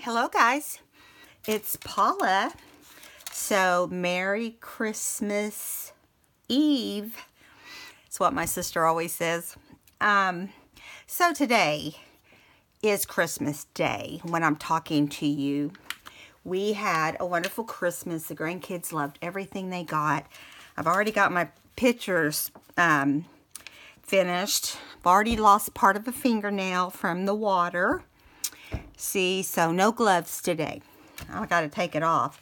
Hello guys, it's Paula. So Merry Christmas Eve. It's what my sister always says. So today is Christmas Day when I'm talking to you. We had a wonderful Christmas. The grandkids loved everything they got. I've already got my pictures finished. I've already lost part of a fingernail from the water. See, so no gloves today. I got to take it off.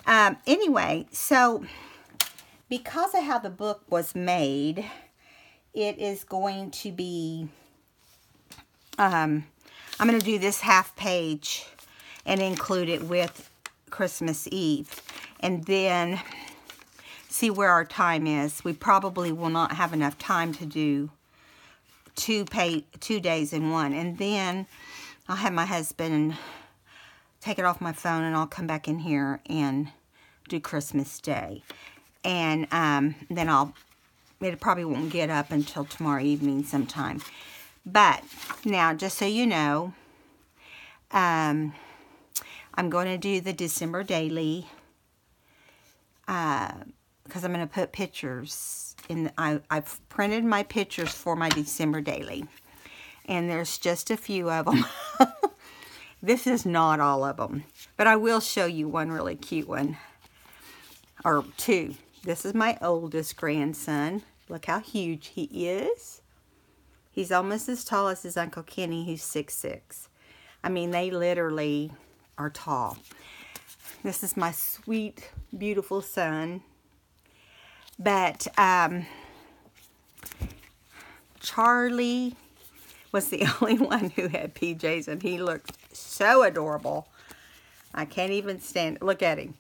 Anyway, so because of how the book was made, it is going to be, I'm going to do this half page and include it with Christmas Eve. And then see where our time is. We probably will not have enough time to do two days in one. And then I'll have my husband take it off my phone and I'll come back in here and do Christmas Day. And then it probably won't get up until tomorrow evening sometime. But now, just so you know, I'm going to do the December daily because I'm going to put pictures in. I've printed my pictures for my December daily. And there's just a few of them. This is not all of them. But I will show you one really cute one. Or two. This is my oldest grandson. Look how huge he is. He's almost as tall as his Uncle Kenny, who's 6'6". I mean, they literally are tall. This is my sweet, beautiful son. But Charlie was the only one who had PJs, and he looked so adorable. I can't even stand it. Look at him.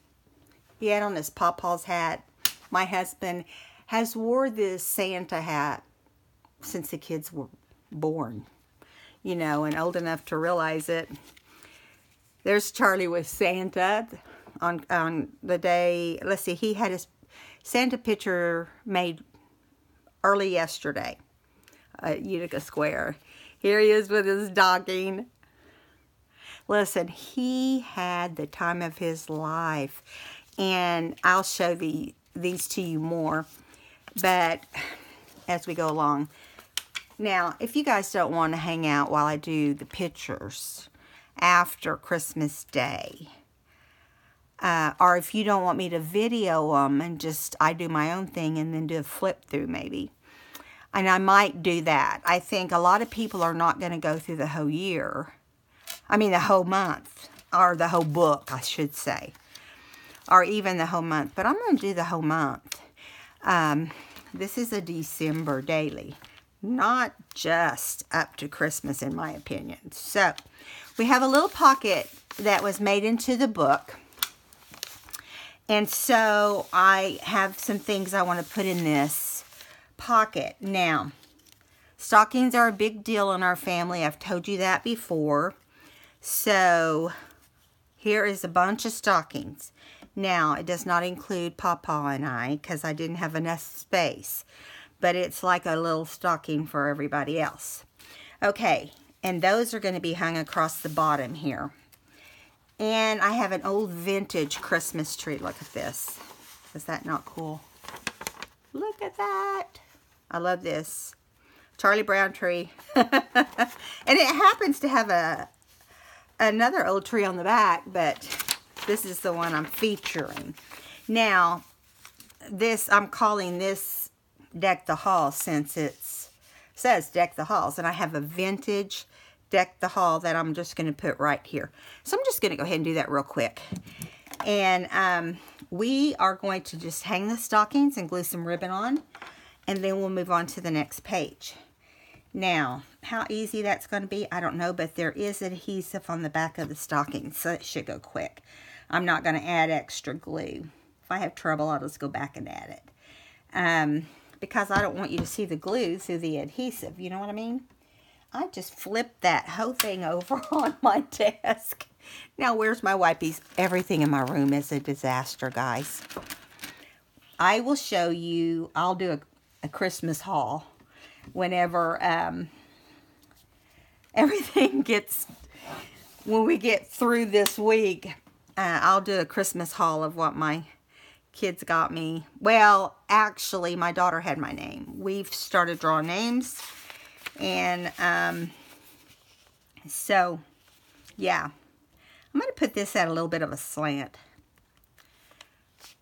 He had on his Pawpaw's hat. My husband has wore this Santa hat since the kids were born, you know, and old enough to realize it. There's Charlie with Santa on the day. Let's see, he had his Santa picture made early yesterday at Utica Square. Here he is with his stocking. Listen, he had the time of his life. And I'll show these to you more. But as we go along. Now, if you guys don't want to hang out while I do the pictures after Christmas Day. Or if you don't want me to video them and just I do my own thing and then do a flip through maybe. And I might do that. I think a lot of people are not going to go through the whole year. I mean the whole month. Or the whole book, I should say. Or even the whole month. But I'm going to do the whole month. This is a December daily. Not just up to Christmas in my opinion. So, we have a little pocket that was made into the book. And so, I have some things I want to put in this pocket. Now, stockings are a big deal in our family. I've told you that before. So, here is a bunch of stockings. Now, it does not include Pawpaw and I because I didn't have enough space. But it's like a little stocking for everybody else. Okay, and those are going to be hung across the bottom here. And I have an old vintage Christmas tree. Look at this. Is that not cool? Look at that. I love this. Charlie Brown tree. And it happens to have another old tree on the back, but this is the one I'm featuring. Now, I'm calling this Deck the Hall since it says Deck the Halls. And I have a vintage Deck the Hall that I'm just going to put right here. So I'm just going to go ahead and do that real quick. And we are going to just hang the stockings and glue some ribbon on. And then we'll move on to the next page. Now, how easy that's going to be, I don't know. But there is adhesive on the back of the stocking. So it should go quick. I'm not going to add extra glue. If I have trouble, I'll just go back and add it. Because I don't want you to see the glue through the adhesive. You know what I mean? I just flipped that whole thing over on my desk. Now, where's my wipes? Everything in my room is a disaster, guys. I will show you. I'll do a Christmas haul whenever everything gets when we get through this week, I'll do a Christmas haul of what my kids got me. Well, actually, my daughter had my name. We've started drawing names. And so, yeah. I'm going to put this at a little bit of a slant.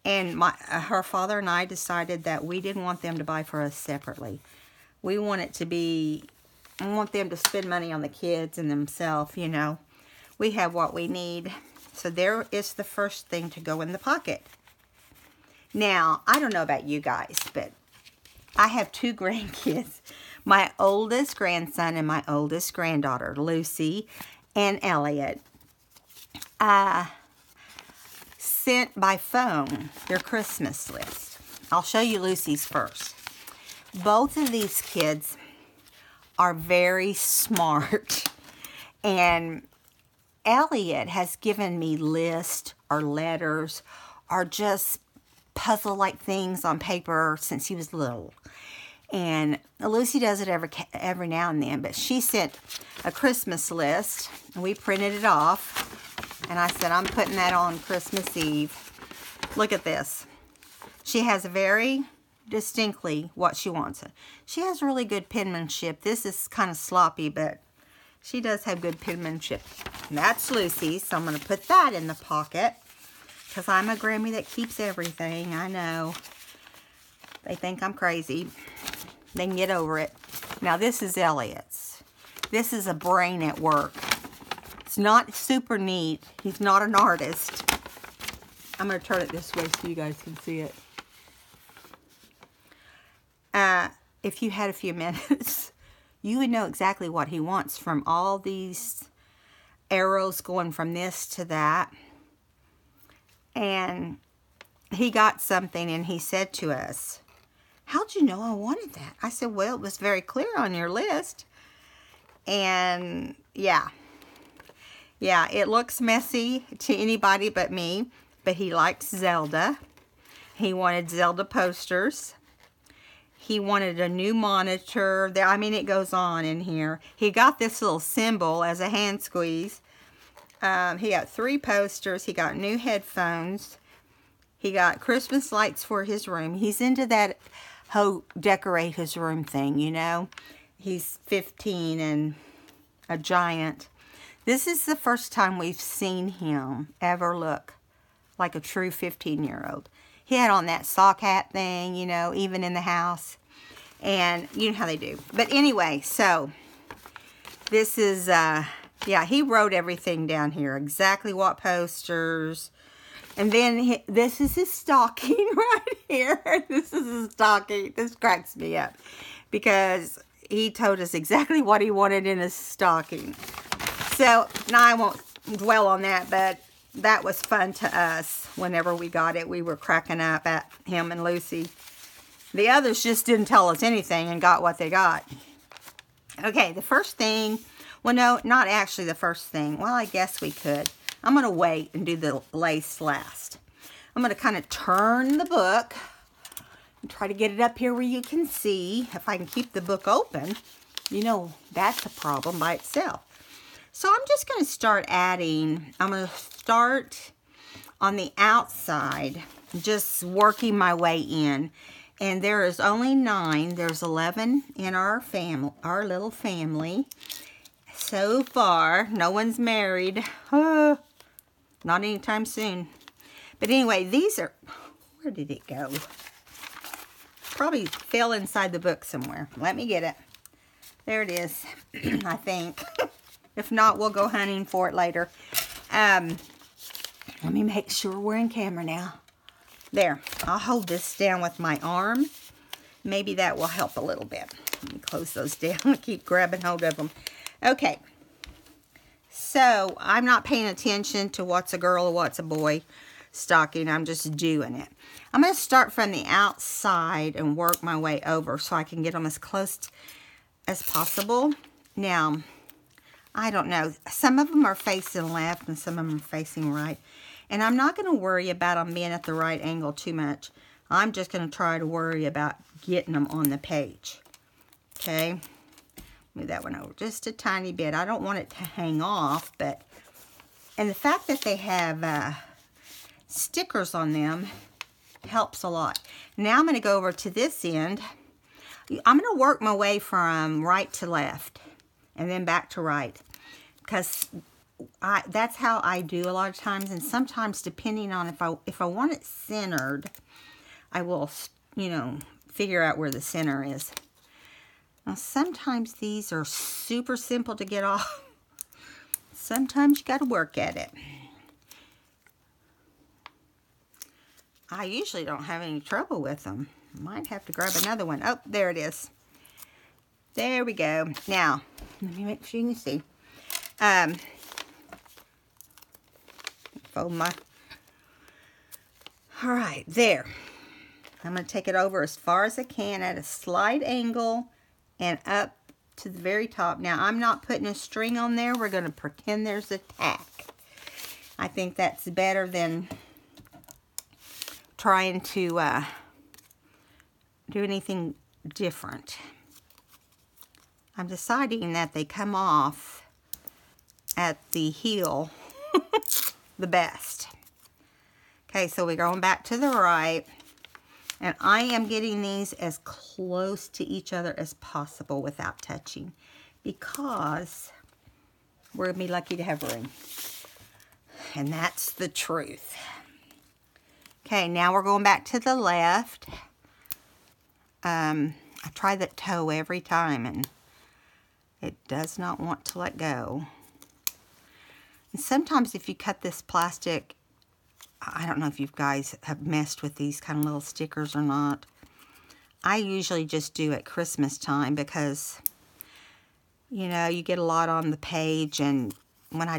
And her father and I decided that we didn't want them to buy for us separately. We want it to be, I want them to spend money on the kids and themselves, you know. We have what we need. So there is the first thing to go in the pocket. Now, I don't know about you guys, but I have 2 grandkids. My oldest grandson and my oldest granddaughter, Lucy and Elliot, sent by phone their Christmas list. I'll show you Lucy's first. Both of these kids are very smart, and Elliot has given me lists or letters or just puzzle-like things on paper since he was little. And Lucy does it every now and then, but she sent a Christmas list, and we printed it off. And I said, I'm putting that on Christmas Eve. Look at this. She has very distinctly what she wants. She has really good penmanship. This is kind of sloppy, but she does have good penmanship. And that's Lucy's, so I'm going to put that in the pocket. Because I'm a Grammy that keeps everything. I know. They think I'm crazy. They can get over it. Now, this is Elliot's. This is a brain at work. It's not super neat. He's not an artist. I'm going to turn it this way so you guys can see it. If you had a few minutes, you would know exactly what he wants from all these arrows going from this to that. And he got something and he said to us, how'd you know I wanted that? I said, well, it was very clear on your list. And yeah. Yeah, it looks messy to anybody but me, but he likes Zelda. He wanted Zelda posters. He wanted a new monitor. I mean, it goes on in here. He got this little symbol as a hand squeeze. He got 3 posters. He got new headphones. He got Christmas lights for his room. He's into that whole decorate his room thing, you know. He's 15 and a giant. This is the first time we've seen him ever look like a true 15-year-old. He had on that sock hat thing, you know, even in the house. And you know how they do. But anyway, so this is, yeah, he wrote everything down here. Exactly what posters. And then this is his stocking right here. This is his stocking. This cracks me up. Because he told us exactly what he wanted in his stocking. So, now I won't dwell on that, but that was fun to us. Whenever we got it, we were cracking up at him and Lucy. The others just didn't tell us anything and got what they got. Okay, the first thing, well, no, not actually the first thing. Well, I guess we could. I'm going to wait and do the lace last. I'm going to kind of turn the book and try to get it up here where you can see. If I can keep the book open, you know, that's a problem by itself. So I'm just going to start adding. I'm going to start on the outside, just working my way in. And there is only 9. There's 11 in our family, our little family. So far, no one's married. Not anytime soon. But anyway, these are, where did it go? Probably fell inside the book somewhere. Let me get it. There it is, I think. If not, we'll go hunting for it later. Let me make sure we're in camera now. There. I'll hold this down with my arm. Maybe that will help a little bit. Let me close those down. Keep grabbing hold of them. Okay. So, I'm not paying attention to what's a girl or what's a boy stocking. I'm just doing it. I'm going to start from the outside and work my way over so I can get them as close as possible. Now, I don't know. Some of them are facing left and some of them are facing right. And I'm not going to worry about them being at the right angle too much. I'm just going to try to worry about getting them on the page. Okay. Move that one over just a tiny bit. I don't want it to hang off, but And the fact that they have stickers on them helps a lot. Now I'm going to go over to this end. I'm going to work my way from right to left and then back to right, because that's how I do a lot of times. And sometimes, depending on if I want it centered, I will, you know, figure out where the center is. Now, sometimes these are super simple to get off. Sometimes you got to work at it. I usually don't have any trouble with them. Might have to grab another one. Oh, there it is. There we go. Now, let me make sure you can see. Fold my... All right, there. I'm going to take it over as far as I can at a slight angle and up to the very top. Now, I'm not putting a string on there. We're going to pretend there's a tack. I think that's better than trying to do anything different. I'm deciding that they come off at the heel the best. Okay, so we're going back to the right, and I am getting these as close to each other as possible without touching, because we're going to be lucky to have room. And that's the truth. Okay, now we're going back to the left. I try that toe every time, and it does not want to let go. And sometimes if you cut this plastic, I don't know if you guys have messed with these kind of little stickers or not. I usually just do at Christmas time, because, you know, you get a lot on the page, and when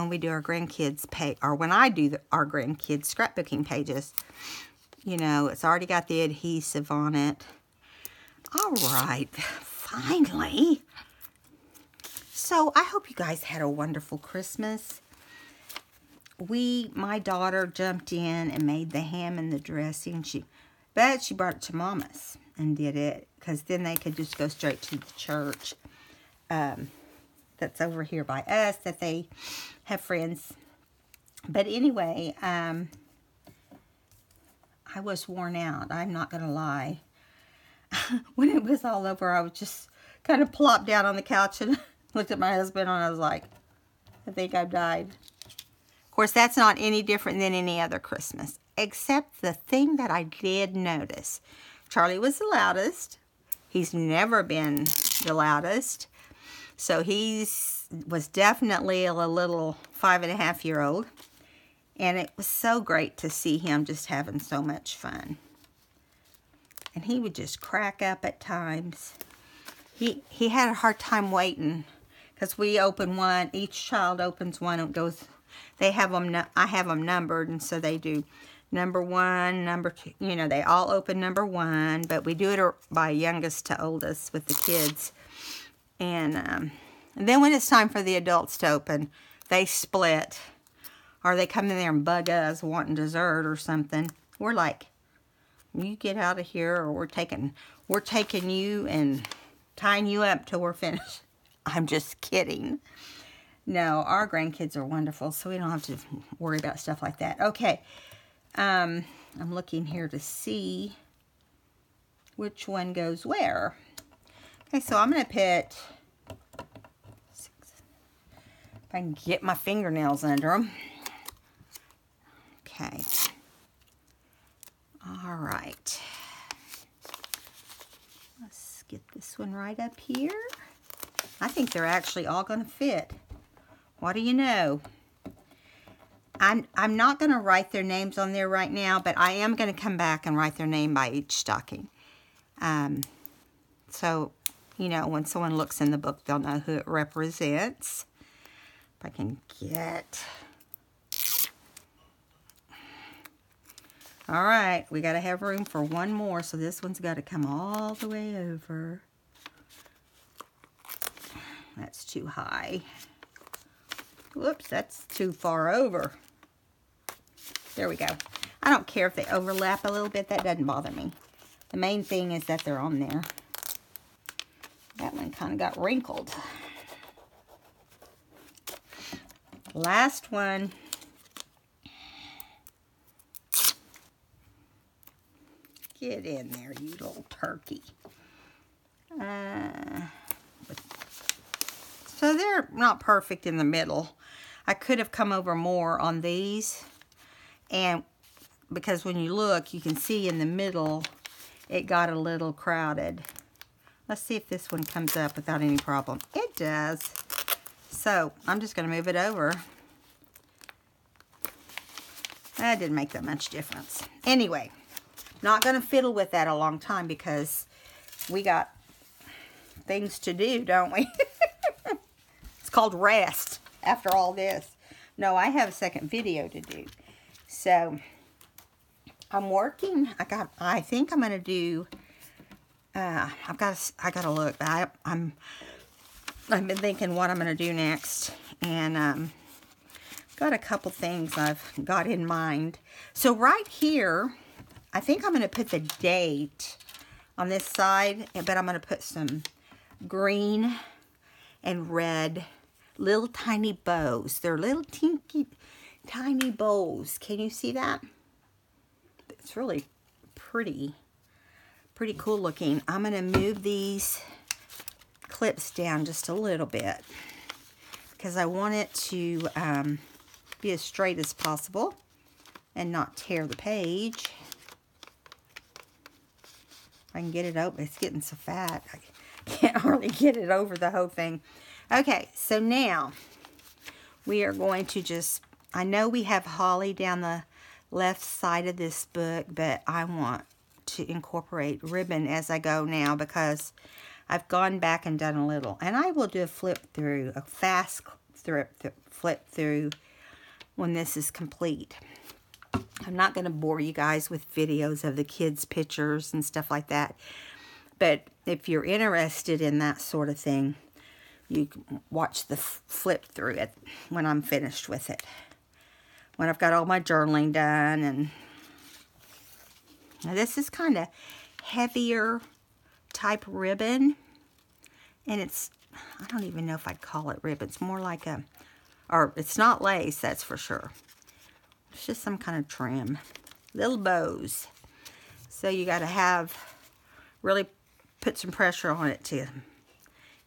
we do our grandkids page, or when I do our grandkids scrapbooking pages, you know, it's already got the adhesive on it. All right, finally. So I hope you guys had a wonderful Christmas. My daughter jumped in and made the ham and the dressing. She brought it to Mama's and did it, because then they could just go straight to the church. That's over here by us, that they have friends. But anyway, I was worn out. I'm not going to lie. When it was all over, I was just kind of plopped down on the couch and looked at my husband, and I was like, I think I've died. Of course, that's not any different than any other Christmas, except the thing that I did notice. Charlie was the loudest. He's never been the loudest. So was definitely a little 5.5-year-old. And it was so great to see him just having so much fun. And he would just crack up at times. He had a hard time waiting, because we open one, each child opens one, and goes, they have them, I have them numbered, and so they do number 1, number 2, you know, they all open number 1, but we do it by youngest to oldest with the kids. And then when it's time for the adults to open, they split, or they come in there and bug us wanting dessert or something. We're like, you get out of here, or we're taking you and tying you up till we're finished. I'm just kidding. No, our grandkids are wonderful, so we don't have to worry about stuff like that. Okay, I'm looking here to see which one goes where. Okay, so I'm going to put 6, if I can get my fingernails under them. Okay. All right. Let's get this one right up here. I think they're actually all going to fit. What do you know? I'm not going to write their names on there right now, but I am going to come back and write their name by each stocking. So, you know, when someone looks in the book, they'll know who it represents. If I can get... All right, we got to have room for one more, so this one's got to come all the way over. That's too high. Whoops, that's too far over. There we go. I don't care if they overlap a little bit. That doesn't bother me. The main thing is that they're on there. That one kind of got wrinkled. Last one. Get in there, you little turkey. So they're not perfect in the middle. I could have come over more on these. And because when you look, you can see in the middle, it got a little crowded. Let's see if this one comes up without any problem. It does. So I'm just going to move it over. That didn't make that much difference. Anyway, not going to fiddle with that a long time because we got things to do, don't we? It's called rest after all this. No, I have a second video to do. So I'm working. I think I'm going to do, I gotta look. I've been thinking what I'm going to do next. And got a couple things I've got in mind. So right here, I think I'm going to put the date on this side, but I'm going to put some green and red little tiny bows. They're little tiny bows. Can you see that? It's really pretty cool looking. I'm going to move these clips down just a little bit because I want it to be as straight as possible and not tear the page. I can get it open. It's getting so fat. I can't hardly get it over the whole thing. Okay, so now we are going to just, I know we have holly down the left side of this book, but I want to incorporate ribbon as I go now because I've gone back and done a little. And I will do a flip through, a fast flip through when this is complete. I'm not going to bore you guys with videos of the kids' pictures and stuff like that. But if you're interested in that sort of thing, you can watch the flip through it when I'm finished with it. When I've got all my journaling done. And now this is kind of heavier type ribbon. And it's, I don't even know if I'd call it ribbon. It's more like a, or it's not lace, that's for sure. It's just some kind of trim. Little bows. So you got to have, really put some pressure on it to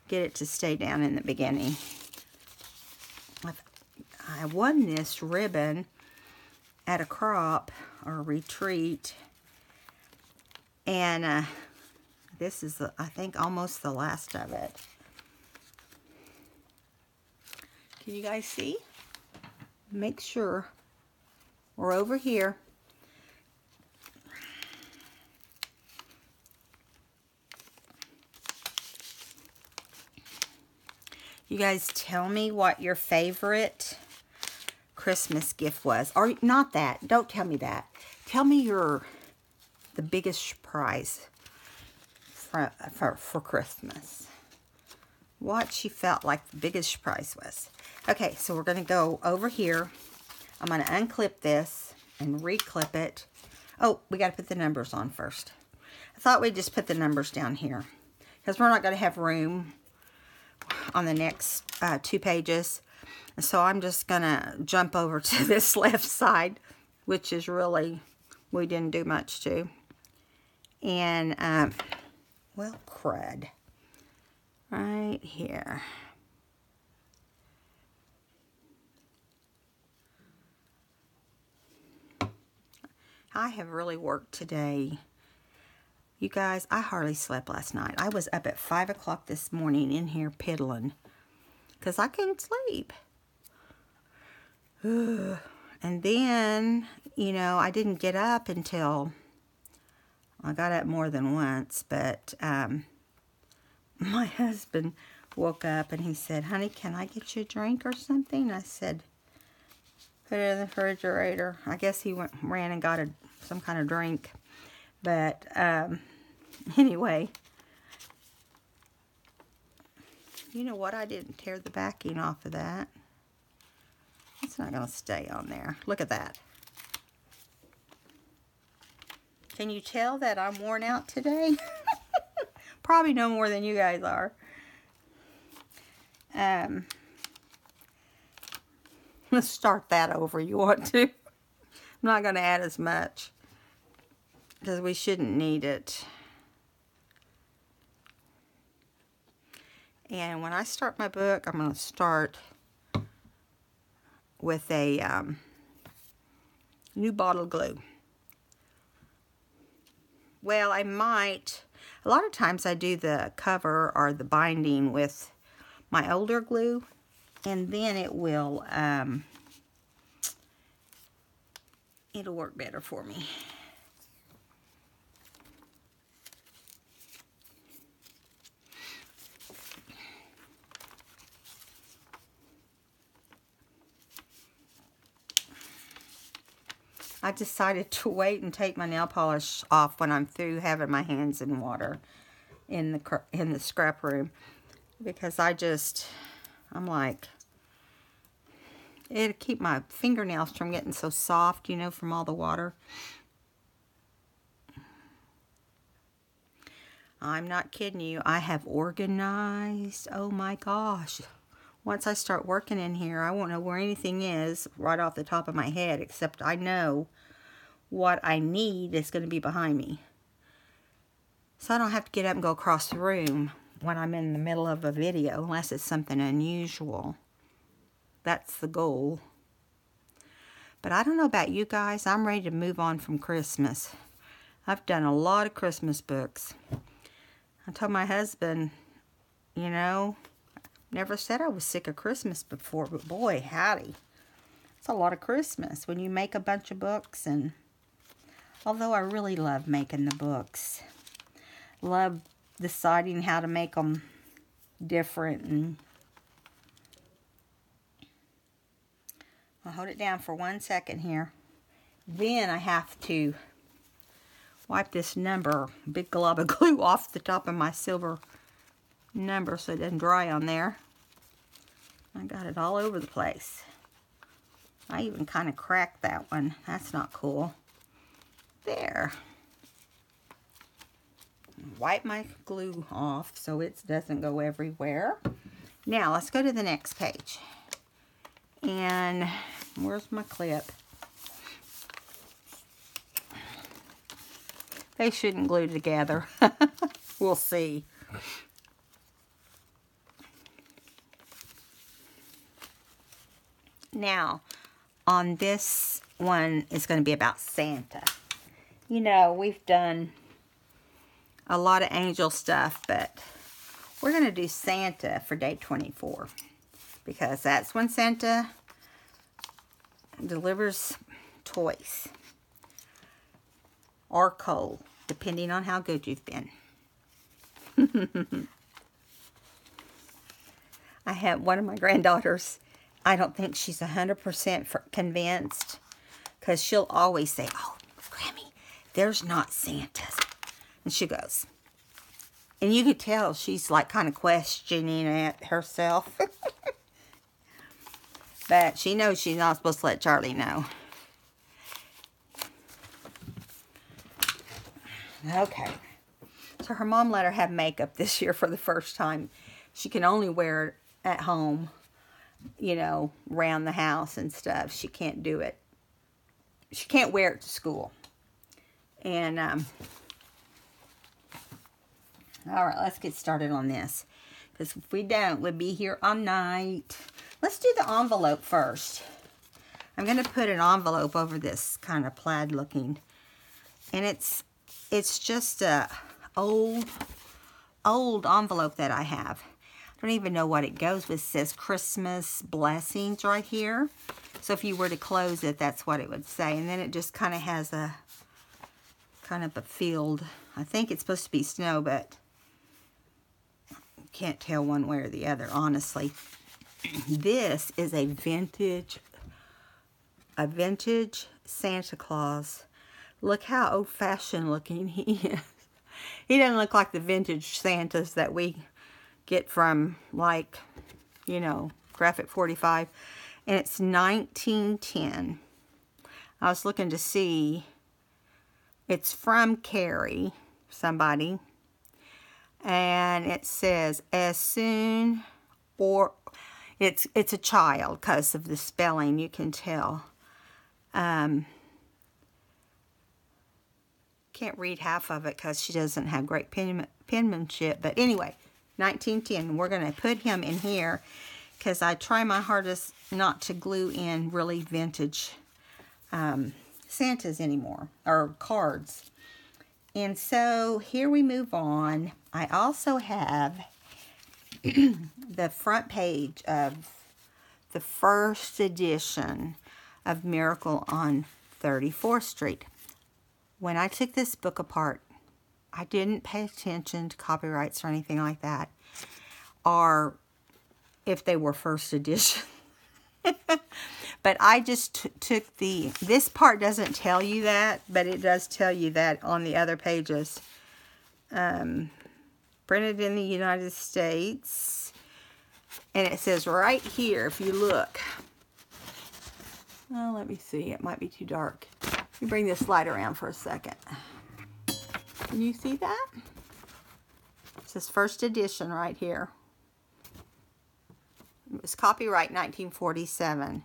get it to stay down in the beginning. I won this ribbon at a crop or a retreat. And this is, I think, almost the last of it. Can you guys see? Make sure we're over here. You guys tell me what your favorite Christmas gift was. Or not that. Don't tell me that. Tell me the biggest surprise for Christmas. What you felt like the biggest surprise was. Okay, so we're going to go over here. I'm going to unclip this and reclip it. Oh, we got to put the numbers on first. I thought we'd just put the numbers down here because we're not going to have room on the next 2 pages. So I'm just going to jump over to this left side, which is really, we didn't do much to. And, well, crud. Right here. I have really worked today. You guys, I hardly slept last night. I was up at 5 o'clock this morning in here piddling because I couldn't sleep. And then, you know, I didn't get up until, I got up more than once, but my husband woke up and he said, honey, can I get you a drink or something? I said, put it in the refrigerator. I guess he ran and got some kind of drink. But anyway, you know what? I didn't tear the backing off of that. It's not going to stay on there. Look at that. Can you tell that I'm worn out today? Probably no more than you guys are. Let's start that over. You want to? I'm not going to add as much because we shouldn't need it. And when I start my book, I'm going to start with a new bottle glue. Well, I might, a lot of times I do the cover or the binding with my older glue, and then it will, it'll work better for me. I decided to wait and take my nail polish off when I'm through having my hands in water in the scrap room, because I'm like, it'll keep my fingernails from getting so soft, you know, from all the water. I'm not kidding you. I have organized. Oh my gosh. Once I start working in here, I won't know where anything is right off the top of my head, except I know what I need is going to be behind me. So I don't have to get up and go across the room when I'm in the middle of a video, unless it's something unusual. That's the goal. But I don't know about you guys. I'm ready to move on from Christmas. I've done a lot of Christmas books. I told my husband, you know, never said I was sick of Christmas before, but boy, howdy. It's a lot of Christmas when you make a bunch of books. And although I really love making the books, love deciding how to make them different. And I'll hold it down for 1 second here. Then I have to wipe this big glob of glue off the top of my silver number so it doesn't dry on there. I got it all over the place. I even kind of cracked that one. That's not cool. There. Wipe my glue off so it doesn't go everywhere. Now let's go to the next page. And where's my clip? They shouldn't glue together. We'll see. Now, on this one is going to be about Santa. You know, we've done a lot of angel stuff, but we're going to do Santa for day 24. Because that's when Santa delivers toys. Or coal, depending on how good you've been. I have one of my granddaughters. I don't think she's 100% convinced, because she'll always say, "Oh, Grammy, there's not Santas." And she goes, and you could tell she's like kind of questioning it herself. But she knows she's not supposed to let Charlie know. Okay. So her mom let her have makeup this year for the first time. She can only wear it at home, you know, around the house and stuff. She can't do it. She can't wear it to school. And, all right, let's get started on this. Because if we don't, we'll be here all night. Let's do the envelope first. I'm going to put an envelope over this kind of plaid looking. And it's just a old envelope that I have. I don't even know what it goes with. It says Christmas blessings right here. So if you were to close it, that's what it would say. And then it just kind of has a field. I think it's supposed to be snow, but can't tell one way or the other, honestly. This is a vintage Santa Claus. Look how old-fashioned looking he is. He doesn't look like the vintage Santas that we get from, like, you know, Graphic 45. And it's 1910. I was looking to see. It's from Carrie, somebody. And it says, as soon or It's a child because of the spelling, you can tell. Can't read half of it because she doesn't have great penmanship. But anyway, 1910. We're going to put him in here because I try my hardest not to glue in really vintage Santas anymore, or cards. And so here we move on. I also have the front page of the first edition of Miracle on 34th Street. When I took this book apart, I didn't pay attention to copyrights or anything like that, or if they were first edition. But I just took this part doesn't tell you that, but it does tell you that on the other pages. Printed in the United States. And it says right here, if you look. Oh, let me see. It might be too dark. Let me bring this light around for a second. Can you see that? It says first edition right here. It was copyright 1947.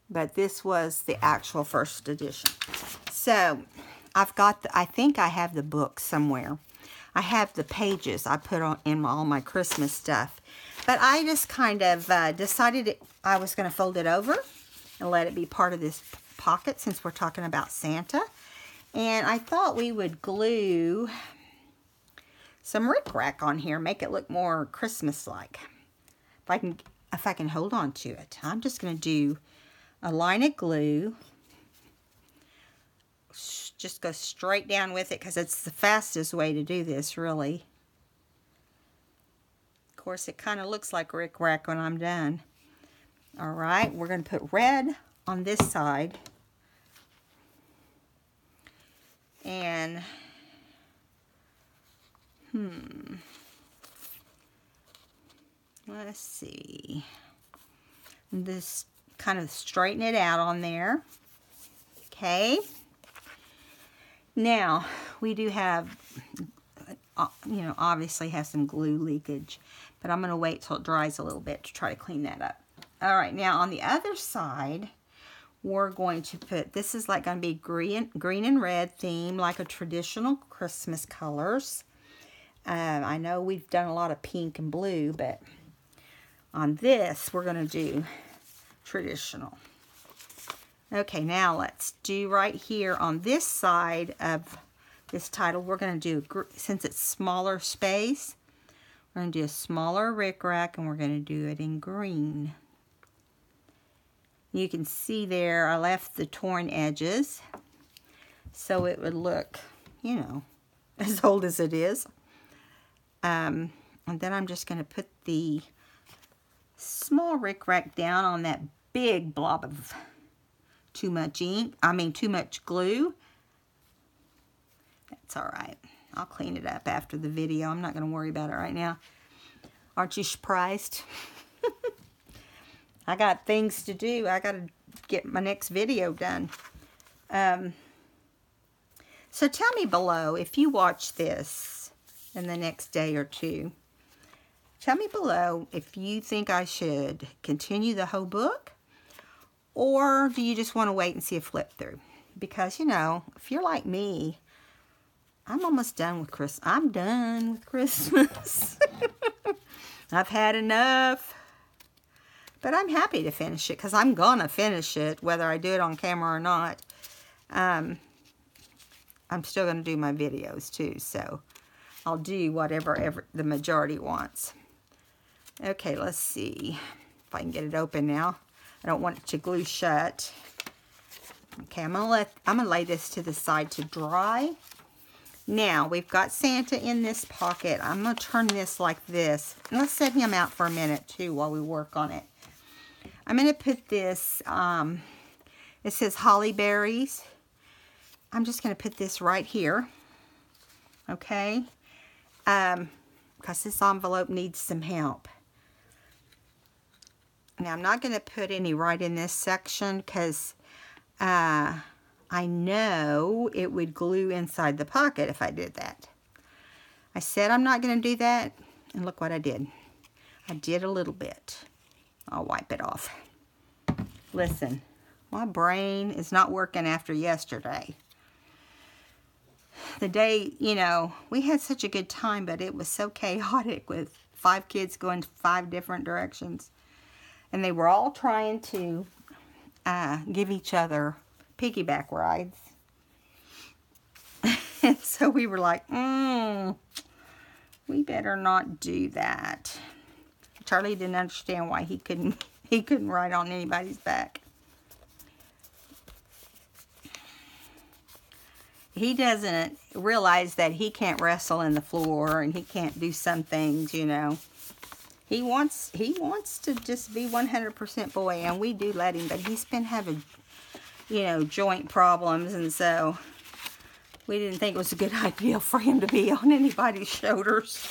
But this was the actual first edition. So, I've got, I think I have the book somewhere. I have the pages I put on in all my Christmas stuff. But I just kind of decided I was going to fold it over and let it be part of this pocket since we're talking about Santa. And I thought we would glue some rickrack on here, make it look more Christmas-like. If I can hold on to it. I'm just going to do a line of glue. Just go straight down with it because it's the fastest way to do this, really. Of course, it kind of looks like rickrack when I'm done. All right, we're going to put red on this side. And, let's see. This kind of straighten it out on there. Okay. Now, we do have, obviously have some glue leakage, but I'm going to wait till it dries a little bit to try to clean that up. All right, now on the other side, we're going to put, this is like going to be green and red theme, like a traditional Christmas colors. I know we've done a lot of pink and blue, but on this, we're going to do traditional. Okay, now let's do right here on this side of this title, we're going to do, since it's smaller space, we're going to do a smaller rickrack and we're going to do it in green. You can see there I left the torn edges so it would look, as old as it is. And then I'm just going to put the small rickrack down on that big blob of too much glue. That's all right. I'll clean it up after the video. I'm not going to worry about it right now. Aren't you surprised? I got things to do. I got to get my next video done. So tell me below if you watch this in the next day or two. Tell me below if you think I should continue the whole book, or do you just want to wait and see a flip through? Because, if you're like me, I'm almost done with Christmas. I'm done with Christmas. I've had enough. But I'm happy to finish it because I'm going to finish it whether I do it on camera or not. I'm still going to do my videos too, so I'll do whatever the majority wants. Okay, let's see if I can get it open now. I don't want it to glue shut. Okay, I'm gonna lay this to the side to dry. Now we've got Santa in this pocket. I'm gonna turn this like this. And let's set him out for a minute too while we work on it. I'm gonna put this. It says holly berries. I'm just gonna put this right here. Okay, because this envelope needs some help. Now, I'm not going to put any right in this section because I know it would glue inside the pocket if I did that. I said I'm not going to do that, and look what I did. I did a little bit. I'll wipe it off. Listen, my brain is not working after yesterday. The day, you know, we had such a good time, but it was so chaotic with 5 kids going 5 different directions. And they were all trying to give each other piggyback rides. And so we were like, we better not do that. Charlie didn't understand why he couldn't ride on anybody's back. He doesn't realize that he can't wrestle in the floor and he can't do some things, you know. He wants to just be 100% boy, and we do let him, but he's been having, you know, joint problems, and so we didn't think it was a good idea for him to be on anybody's shoulders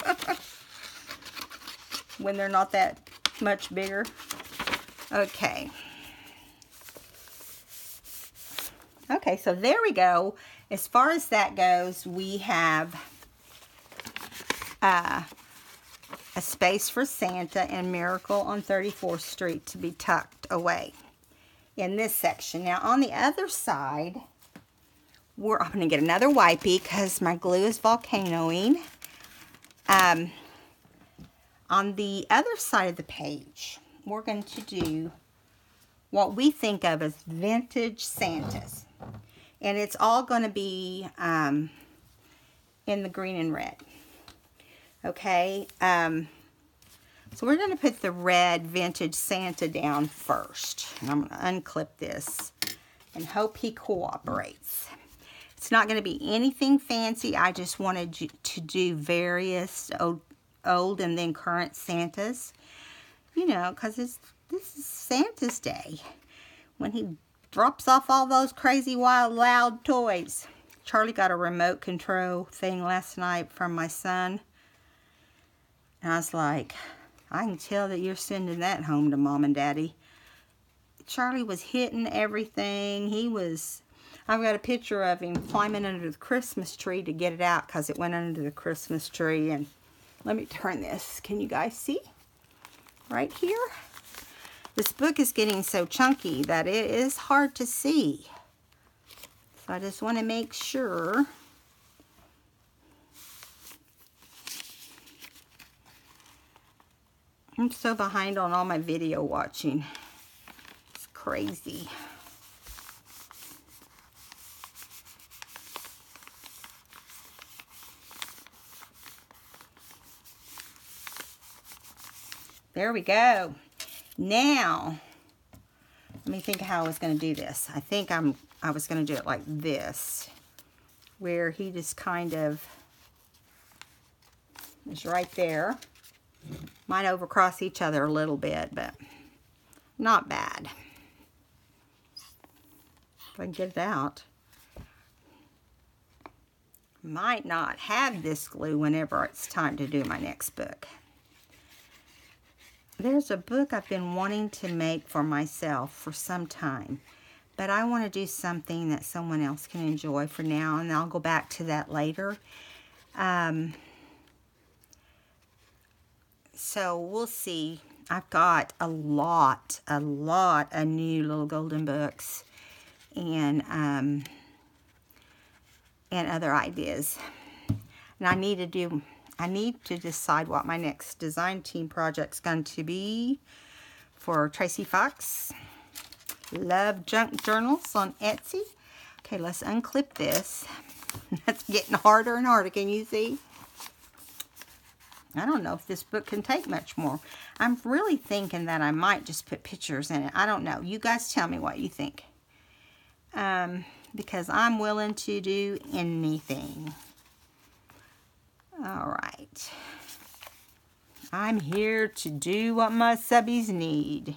when they're not that much bigger. Okay. Okay, so there we go. As far as that goes, we have a space for Santa and Miracle on 34th Street to be tucked away in this section. Now, on the other side, I'm going to get another wipey because my glue is volcanoing. On the other side of the page, we're going to do what we think of as vintage Santas. And it's all going to be in the green and red. Okay. So we're going to put the red vintage Santa down first. And I'm going to unclip this and hope he cooperates. It's not going to be anything fancy. I just wanted to do various old and then current Santas. You know, because this is Santa's day. When he drops off all those crazy, wild, loud toys. Charlie got a remote control thing last night from my son. And I was like, I can tell that you're sending that home to Mom and Daddy. Charlie was hitting everything. I've got a picture of him climbing under the Christmas tree to get it out because it went under the Christmas tree. And let me turn this. Can you guys see? Right here. This book is getting so chunky that it is hard to see. So I just want to make sure. I'm so behind on all my video watching. It's crazy. There we go. Now, let me think how I was going to do this. I think I was going to do it like this, where he just kind of is right there. Might overcross each other a little bit, but not bad. If I can get it out. Might not have this glue whenever it's time to do my next book. There's a book I've been wanting to make for myself for some time, but I want to do something that someone else can enjoy for now, and I'll go back to that later. So we'll see. I've got a lot of new little golden books and other ideas, and I need to decide what my next design team project's going to be for Tracy Fox. Love Junk Journals on Etsy. Okay, let's unclip this. That's getting harder and harder. Can you see? I don't know if this book can take much more. I'm really thinking that I might just put pictures in it. I don't know. You guys tell me what you think. Because I'm willing to do anything. Alright. I'm here to do what my subbies need.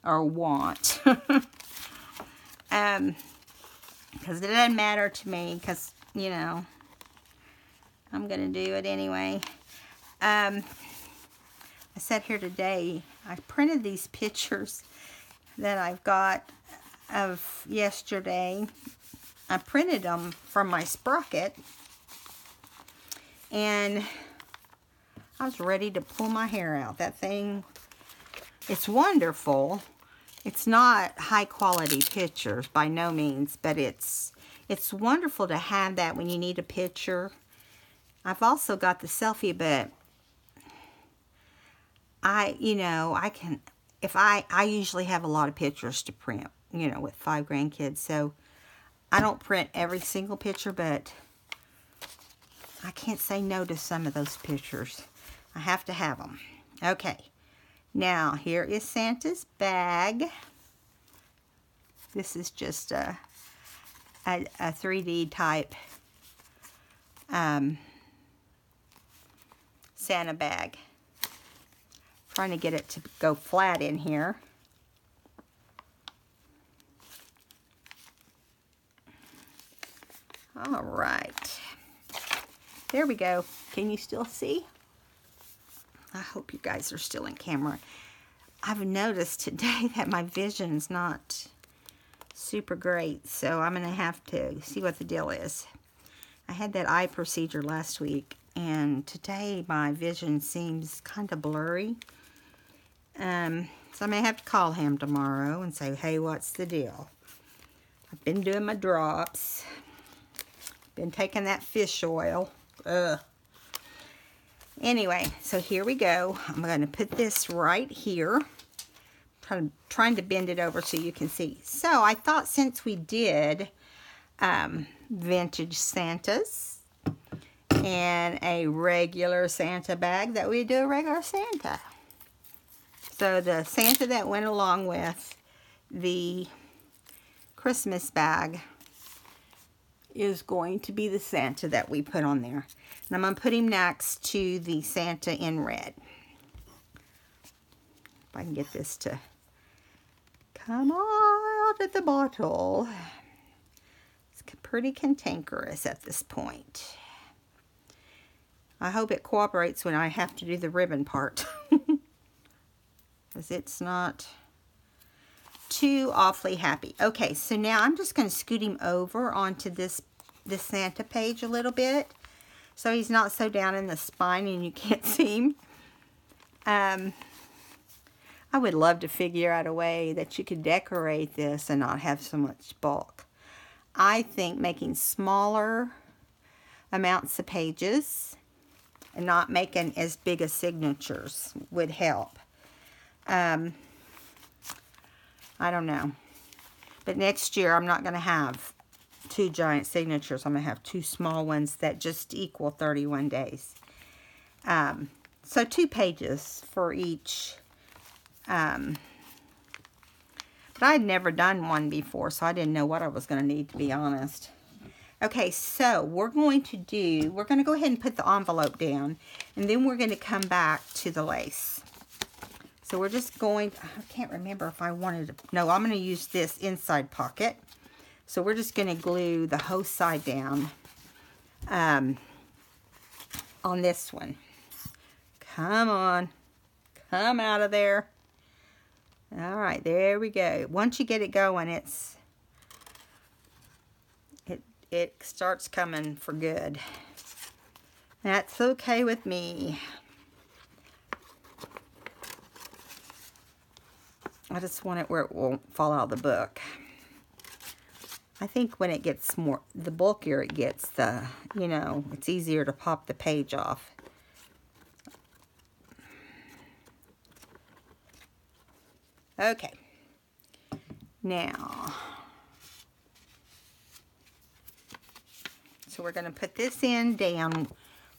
Or want. Because it doesn't matter to me. Because, you know, I'm going to do it anyway. I sat here today. I printed these pictures that I've got of yesterday. I printed them from my sprocket. And I was ready to pull my hair out. That thing It's wonderful. It's not high quality pictures by no means, but it's wonderful to have that when you need a picture. I've also got the selfie, but I usually have a lot of pictures to print, with 5 grandkids, so I don't print every single picture, but I can't say no to some of those pictures. I have to have them. Okay. Now, here is Santa's bag. This is just a 3D type Santa bag. Trying to get it to go flat in here. All right. There we go. Can you still see? I hope you guys are still in camera. I've noticed today that my vision's not super great, so I'm going to have to see what the deal is. I had that eye procedure last week, and today my vision seems kind of blurry. So I may have to call him tomorrow and say, hey, what's the deal? I've been doing my drops. Been taking that fish oil. Ugh. Anyway, so here we go. I'm going to put this right here. Trying to bend it over so you can see. So I thought since we did vintage Santas and a regular Santa bag, that we'd do a regular Santa. So the Santa that went along with the Christmas bag is going to be the Santa that we put on there. And I'm going to put him next to the Santa in red. If I can get this to come out at the bottle. It's pretty cantankerous at this point. I hope it cooperates when I have to do the ribbon part. Because it's not too awfully happy. Okay, so now I'm just going to scoot him over onto this Santa page a little bit, so he's not so down in the spine and you can't see him. I would love to figure out a way that you could decorate this and not have so much bulk. I think making smaller amounts of pages and not making as big as signatures would help. I don't know. But next year I'm not going to have 2 giant signatures. I'm going to have 2 small ones that just equal 31 days. So 2 pages for each. But I had never done one before, so I didn't know what I was going to need, to be honest. Okay, so we're going to go ahead and put the envelope down, and then we're going to come back to the lace. So we're just going, I can't remember if I wanted to, no, I'm going to use this inside pocket. So we're just going to glue the whole side down on this one. Come on. Come out of there. All right, there we go. Once you get it going, it starts coming for good. That's okay with me. I just want it where it won't fall out of the book. I think when it gets more, the bulkier it gets, it's easier to pop the page off. Okay. Now, so we're going to put this in down. Let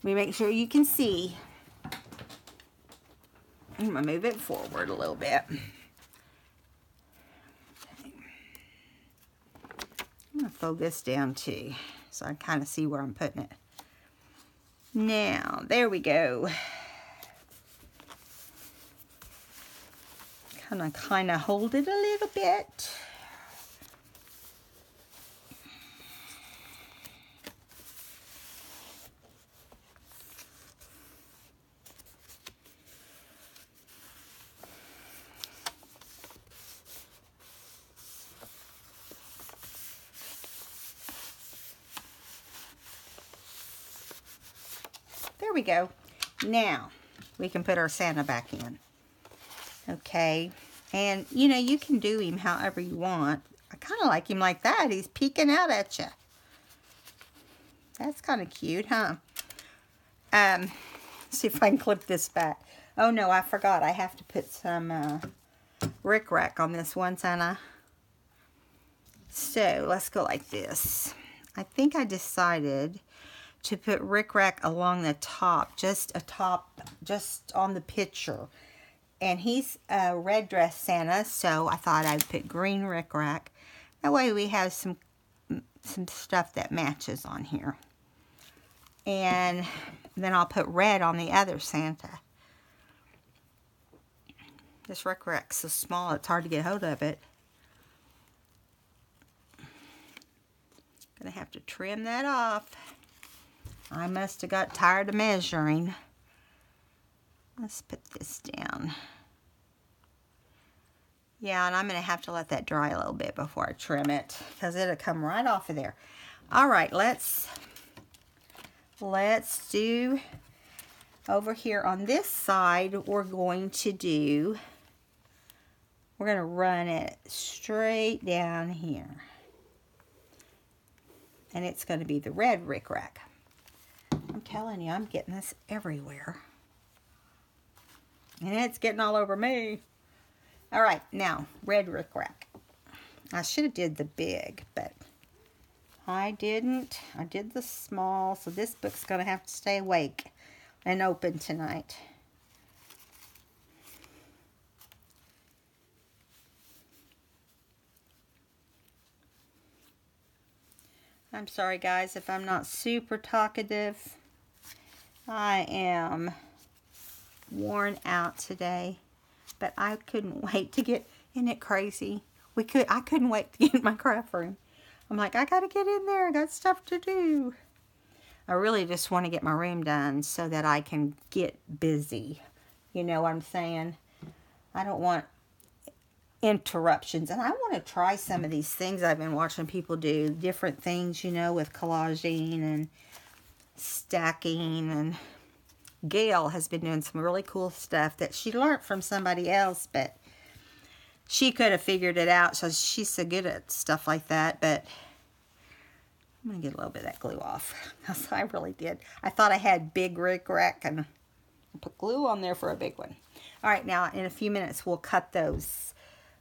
me make sure you can see. I'm going to move it forward a little bit. I'm going to fold this down too, so I kind of see where I'm putting it. Now, there we go. Kind of hold it a little bit. There we go. Now, we can put our Santa back in. Okay, and you know, you can do him however you want. I kind of like him like that. He's peeking out at you. That's kind of cute, huh? See if I can clip this back. Oh no, I forgot. I have to put some rickrack on this one, Santa. So let's go like this. I think I decided to put rickrack along the top, just on the picture. And he's a red dress Santa, so I thought I'd put green rickrack. That way we have some stuff that matches on here. And then I'll put red on the other Santa. This rickrack's so small it's hard to get hold of it. Gonna have to trim that off. I must have got tired of measuring. Let's put this down. Yeah, and I'm gonna have to let that dry a little bit before I trim it, because it'll come right off of there. All right, let's do over here on this side. We're going to run it straight down here. And it's going to be the red rickrack. I'm telling you, I'm getting this everywhere. And it's getting all over me. All right, now, red rickrack. I should have did the big, but I didn't. I did the small, so this book's going to have to stay awake and open tonight. I'm sorry, guys, if I'm not super talkative. I am worn out today, but I couldn't wait to get, isn't it crazy? I couldn't wait to get in my craft room. I'm like, I gotta get in there, I got stuff to do. I really just want to get my room done so that I can get busy. You know what I'm saying? I don't want interruptions, and I want to try some of these things I've been watching people do, different things, you know, with collaging and stacking. And Gail has been doing some really cool stuff that she learned from somebody else, but she could have figured it out, so she's so good at stuff like that. But I'm gonna get a little bit of that glue off. I really did. I thought I had big rickrack, and I put glue on there for a big one. All right, now in a few minutes we'll cut those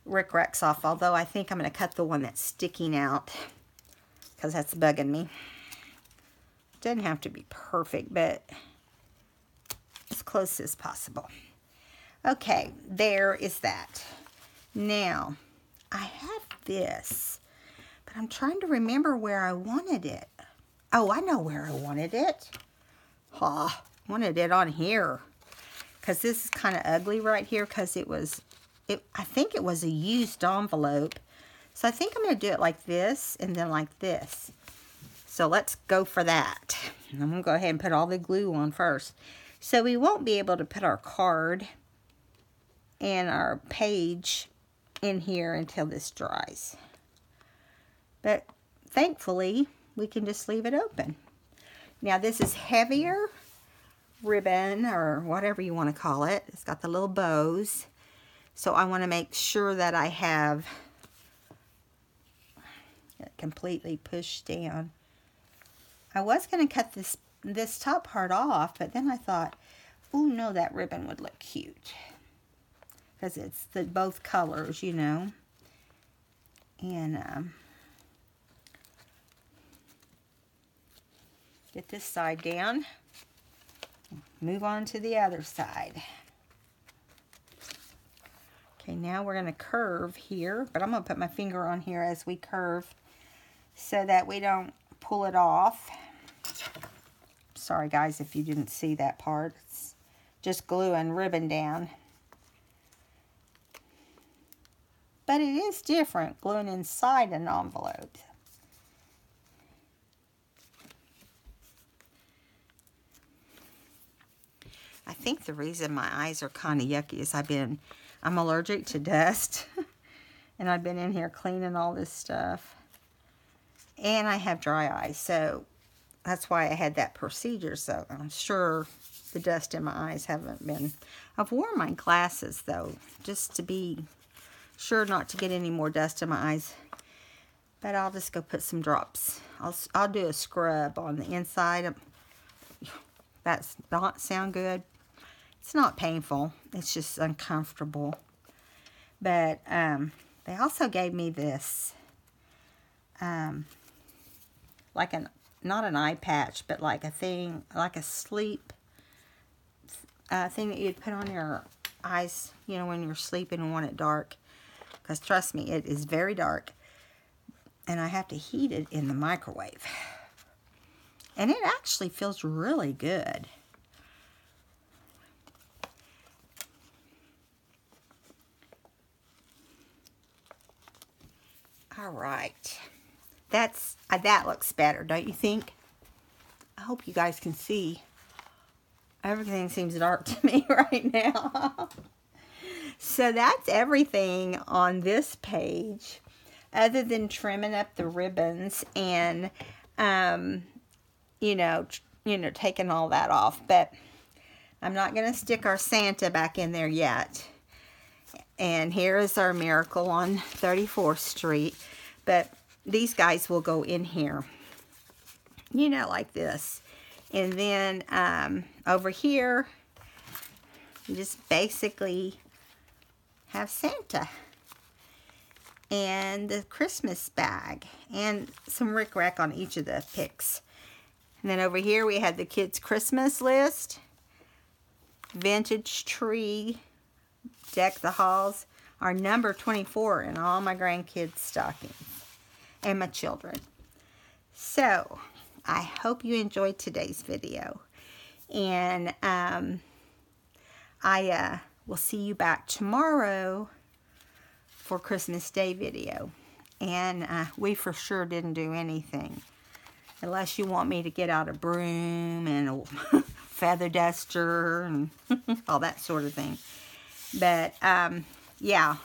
rickracks off, although I think I'm going to cut the one that's sticking out because that's bugging me. Doesn't have to be perfect, but as close as possible. Okay, there is that. Now, I have this, but I'm trying to remember where I wanted it. Oh, I know where I wanted it. I wanted it on here, because this is kind of ugly right here, because I think it was a used envelope. So I think I'm going to do it like this and then like this. So let's go for that. I'm going to go ahead and put all the glue on first. So we won't be able to put our card and our page in here until this dries. But thankfully, we can just leave it open. Now this is heavier ribbon, or whatever you want to call it. It's got the little bows. So I want to make sure that I have it completely pushed down. I was going to cut this top part off, but then I thought, oh no, that ribbon would look cute. Because it's both colors, you know. And get this side down. Move on to the other side. Okay, now we're going to curve here, but I'm going to put my finger on here as we curve so that we don't pull it off. Sorry guys if you didn't see that part. It's just gluing ribbon down. But it is different gluing inside an envelope. I think the reason my eyes are kind of yucky is I'm allergic to dust. And I've been in here cleaning all this stuff. And I have dry eyes, so that's why I had that procedure. So I'm sure the dust in my eyes haven't been. I've worn my glasses, though, just to be sure not to get any more dust in my eyes. But I'll just go put some drops. I'll do a scrub on the inside. That's not sound good. It's not painful. It's just uncomfortable. But they also gave me this, like not an eye patch, but like a thing, like a sleep thing that you'd put on your eyes, you know, when you're sleeping and want it dark. Because trust me, it is very dark. And I have to heat it in the microwave. And it actually feels really good. All right. That looks better, don't you think? I hope you guys can see. Everything seems dark to me right now. So that's everything on this page, other than trimming up the ribbons and, you know, taking all that off. But I'm not going to stick our Santa back in there yet. And here is our Miracle on 34th Street. But these guys will go in here, you know, like this. And then over here, you just basically have Santa and the Christmas bag and some rickrack on each of the picks. And then over here we have the kids' Christmas list, vintage tree, deck the halls, our number 24 in all my grandkids' stockings and my children. So I hope you enjoyed today's video, and I will see you back tomorrow for Christmas Day video. And we for sure didn't do anything, unless you want me to get out a broom and a feather duster and all that sort of thing. But yeah,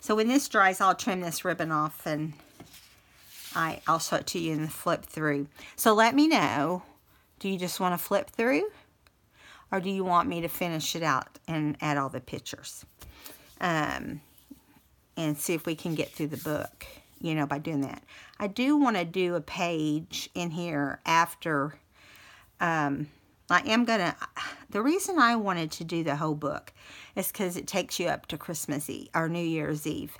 so when this dries, I'll trim this ribbon off and I'll show it to you in the flip through. So let me know, do you just want to flip through? Or do you want me to finish it out and add all the pictures? And see if we can get through the book, you know, by doing that. I do want to do a page in here after, I am going to, the reason I wanted to do the whole book is because it takes you up to Christmas Eve, or New Year's Eve.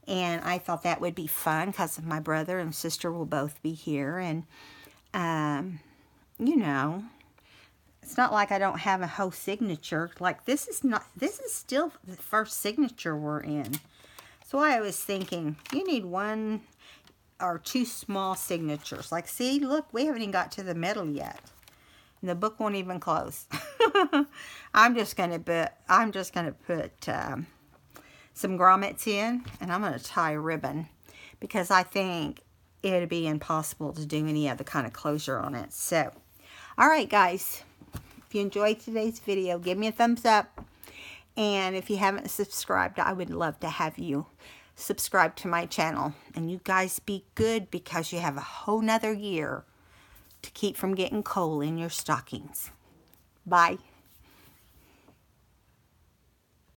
And I thought that would be fun because my brother and sister will both be here. And, you know, it's not like I don't have a whole signature. Like, this is still the first signature we're in. So I was thinking, you need one or two small signatures. Like, see, look, we haven't even got to the middle yet. And the book won't even close. I'm just gonna put some grommets in, and I'm going to tie a ribbon because I think it would be impossible to do any other kind of closure on it. So, alright guys, if you enjoyed today's video, give me a thumbs up. And if you haven't subscribed, I would love to have you subscribe to my channel. And you guys be good, because you have a whole nother year to keep from getting coal in your stockings. Bye.